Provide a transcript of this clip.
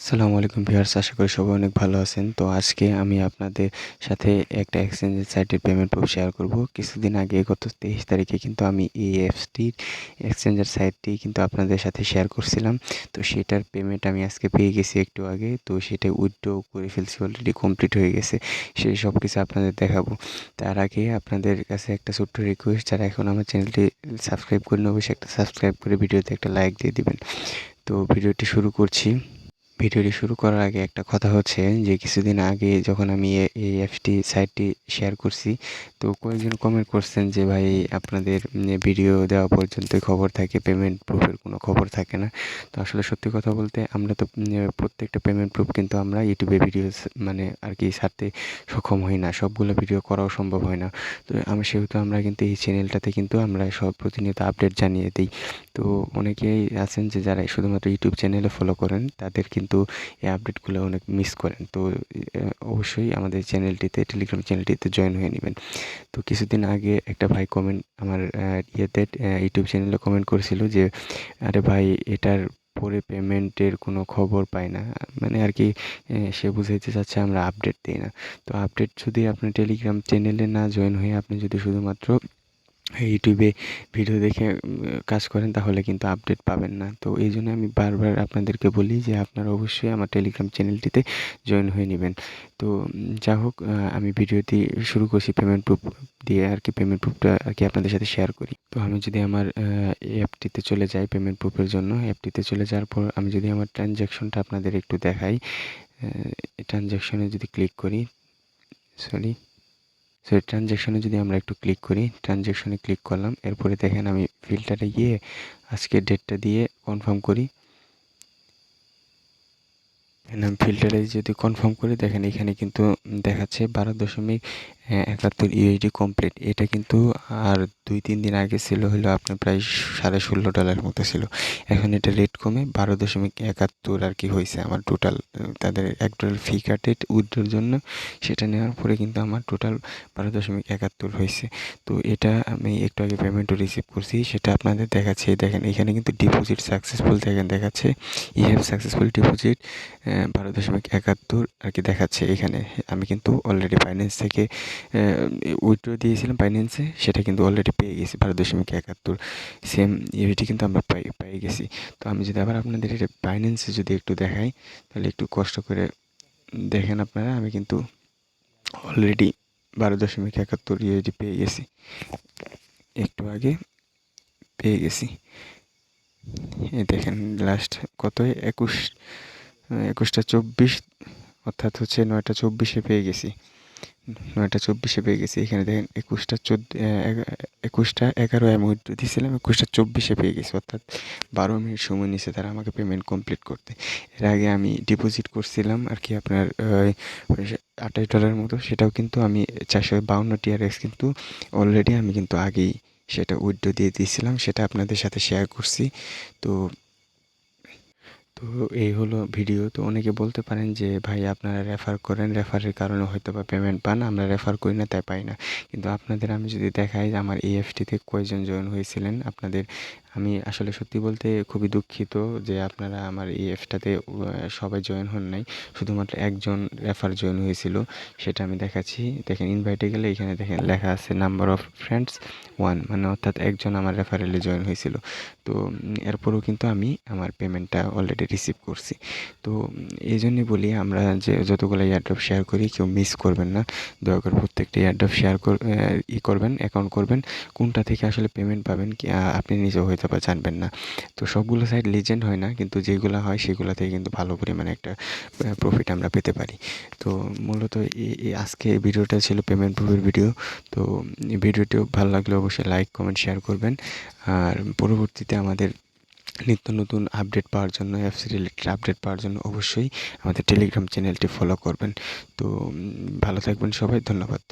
আসসালামু আলাইকুম ভিউয়ার্স, আশা করি সবাই অনেক ভালো আছেন। তো আজকে আমি আপনাদের সাথে একটা এক্সচেঞ্জের সাইটের পেমেন্ট প্রুফ শেয়ার করব। কিছুদিন আগে গত 23 তারিখে কিন্তু আমি EFTর এক্সচেঞ্জের সাইটটি কিন্তু আপনাদের সাথে শেয়ার করছিলাম। তো সেটার পেমেন্ট আমি আজকে পেয়ে গেছি একটু আগে। তো সেটা উইথড্র করে ফেলছি, অলরেডি কমপ্লিট হয়ে গেছে। সেই সব কিছু আপনাদের দেখাবো। তার আগে আপনাদের কাছে একটা ছোট্ট রিকোয়েস্ট, যারা এখন আমার চ্যানেলটি সাবস্ক্রাইব করে অবশ্যই একটা সাবস্ক্রাইব করে ভিডিওতে একটা লাইক দিয়ে দিবেন। তো ভিডিওটি শুরু করছি। ভিডিওটি শুরু করার আগে একটা কথা হচ্ছে যে কিছুদিন আগে যখন আমি এই এফটি সাইটটি শেয়ার করছি, তো কয়েকজন কমেন্ট করছেন যে ভাই আপনাদের ভিডিও দেওয়া পর্যন্ত খবর থাকে, পেমেন্ট প্রুফের কোনো খবর থাকে না। তো আসলে সত্যি কথা বলতে আমরা তো প্রত্যেকটা পেমেন্ট প্রুফ কিন্তু আমরা ইউটিউবে ভিডিও মানে আর কি ছাড়তে সক্ষম হই না, সবগুলো ভিডিও করাও সম্ভব হয় না। তো সেহেতু আমরা কিন্তু এই চ্যানেলটাতে কিন্তু আমরা সব প্রতিনিয়ত আপডেট জানিয়ে দিই। তো অনেকেই আছেন যে যারা শুধুমাত্র ইউটিউব চ্যানেলে ফলো করেন, তাদের কিন্তু এই আপডেটগুলো অনেক মিস করেন। তো অবশ্যই আমাদের চ্যানেলটিতে, টেলিগ্রাম চ্যানেলটিতে জয়েন হয়ে নেবেন। তো কিছুদিন আগে একটা ভাই কমেন্ট আমার ইউটিউব চ্যানেলে কমেন্ট করেছিল যে আরে ভাই, এটার পরে পেমেন্টের কোনো খবর পাই না, মানে আর কি সে বুঝাইতে চাচ্ছে আমরা আপডেট দিই না। তো আপডেট যদি আপনি টেলিগ্রাম চ্যানেলে না জয়েন হয়ে আপনি যদি শুধুমাত্র ইউটিউবে ভিডিও দেখে কাজ করেন, তাহলে কিন্তু আপডেট পাবেন না। তো এই জন্য আমি বারবার আপনাদেরকে বলি যে আপনারা অবশ্যই আমার টেলিগ্রাম চ্যানেলটিতে জয়েন হয়ে নেবেন। তো যা হোক, আমি ভিডিওটি শুরু করছি পেমেন্ট প্রুফ দিয়ে আর কি, পেমেন্ট প্রুফটা আর কি আপনাদের সাথে শেয়ার করি। তো আমি যদি আমার অ্যাপটিতে চলে যাই পেমেন্ট প্রুফের জন্য, অ্যাপটিতে চলে যাওয়ার পর আমি যদি আমার ট্রানজ্যাকশনটা আপনাদের একটু দেখাই, ট্রানজ্যাকশনে যদি ক্লিক করি, ট্রানজ্যাকশনে যদি আমরা একটু ক্লিক করি, ট্রানজ্যাকশনে ক্লিক করলাম। এরপরে দেখেন আমি ফিল্টারে গিয়ে আজকের ডেটটা দিয়ে কনফার্ম করি। আমি ফিল্টারে যদি কনফার্ম করি, দেখেন এখানে কিন্তু দেখাচ্ছে 12.71 ইউএসডি কমপ্লিট। এটা কিন্তু আর 2-3 দিন আগে ছিল হলো আপনার প্রায় $16.5 মতো ছিল। এখন এটা রেট কমে 12.71 আর কি হয়েছে আমার টোটাল। তাদের $1 ফি কাটে উইথড্রোর জন্য, সেটা নেওয়ার পরে কিন্তু আমার টোটাল 12.71 হয়েছে। তো এটা আমি একটু আগে পেমেন্টও রিসিভ করছি, সেটা আপনাদের দেখাচ্ছে। দেখেন এখানে কিন্তু ডিপোজিট সাকসেসফুল দেখাচ্ছে, হ্যাভ সাকসেসফুল ডিপোজিট 12.71 আর কি দেখাচ্ছে এখানে। আমি কিন্তু অলরেডি ফাইন্যান্স থেকে উইথড্র দিয়েছিলাম ফাইন্যান্সে, সেটা কিন্তু অলরেডি পেয়ে গেছি 12.71 সেম ইউনিটি কিন্তু আমরা পেয়ে গেছি। তো আমি যদি আবার আপনাদের এটা ফাইন্যান্সে যদি একটু দেখাই, তাহলে একটু কষ্ট করে দেখেন আপনারা, আমি কিন্তু অলরেডি 12.71 ইউএসডি পেয়ে গেছি, একটু আগে পেয়ে গেছি। এই দেখেন লাস্ট কত, 21টা 24, অর্থাৎ হচ্ছে 9টা 24 পেয়ে গেছি, 9টা 24 পেয়ে গেছি। এখানে দেখেন 21টা 11 আমি উইথড্র দিয়েছিলাম, 21টা 24 পেয়ে গেছি, অর্থাৎ 12 মিনিট সময় নিয়েছে তারা আমাকে পেমেন্ট কমপ্লিট করতে। এর আগে আমি ডিপোজিট করছিলাম আর কি আপনার $28 মতো, সেটাও কিন্তু আমি 452 TRX কিন্তু অলরেডি আমি কিন্তু আগেই সেটা উইথড্র দিয়ে দিয়েছিলাম, সেটা আপনাদের সাথে শেয়ার করছি। তো তো এই হলো ভিডিও। তো অনেকে বলতে পারেন যে ভাই আপনারা রেফার করেন, রেফারের কারণে হয়তো বা পেমেন্ট পান, আমরা রেফার করি না তাই পাই না। কিন্তু আপনাদের আমি যদি দেখাই যে আমার EFTতে কয়জন জয়েন হয়েছিলেন, আপনাদের আমি আসলে সত্যি বলতে খুবই দুঃখিত যে আপনারা আমার EFটাতে সবাই জয়েন হন নাই, শুধুমাত্র একজন রেফার জয়েন হয়েছিল, সেটা আমি দেখাচ্ছি। দেখেন ইনভাইটে গেলে এখানে দেখেন লেখা আছে নাম্বার অফ ফ্রেন্ডস 1, মানে অর্থাৎ একজন আমার রেফারেলে জয়েন হয়েছিল। তো এরপরেও কিন্তু আমি আমার পেমেন্টটা অলরেডি রিসিভ করছি। তো এই জন্যই বলি, আমরা যে যতগুলো এয়ারড্রপ শেয়ার করি কেউ মিস করবেন না, দয়া করে প্রত্যেকটা এয়ারড্রপ শেয়ার করবেন, অ্যাকাউন্ট করবেন। কোনটা থেকে আসলে পেমেন্ট পাবেন কি আপনি নিজেও হয়তো বা জানবেন না। তো সবগুলো সাইট লিজেন্ড হয় না, কিন্তু যেগুলো হয় সেগুলো থেকে কিন্তু ভালো পরিমাণে একটা প্রফিট আমরা পেতে পারি। তো মূলত আজকে এই ভিডিওটা ছিল পেমেন্ট প্রুফের ভিডিও। তো এই ভিডিওটিও ভালো লাগলে অবশ্যই লাইক, কমেন্ট, শেয়ার করবেন। আর পরবর্তীতে আমাদের নিত্য নতুন আপডেট পাওয়ার জন্য, অ্যাপস রিলেটেড আপডেট পাওয়ার জন্য অবশ্যই আমাদের টেলিগ্রাম চ্যানেলটি ফলো করবেন। তো ভালো থাকবেন সবাই, ধন্যবাদ।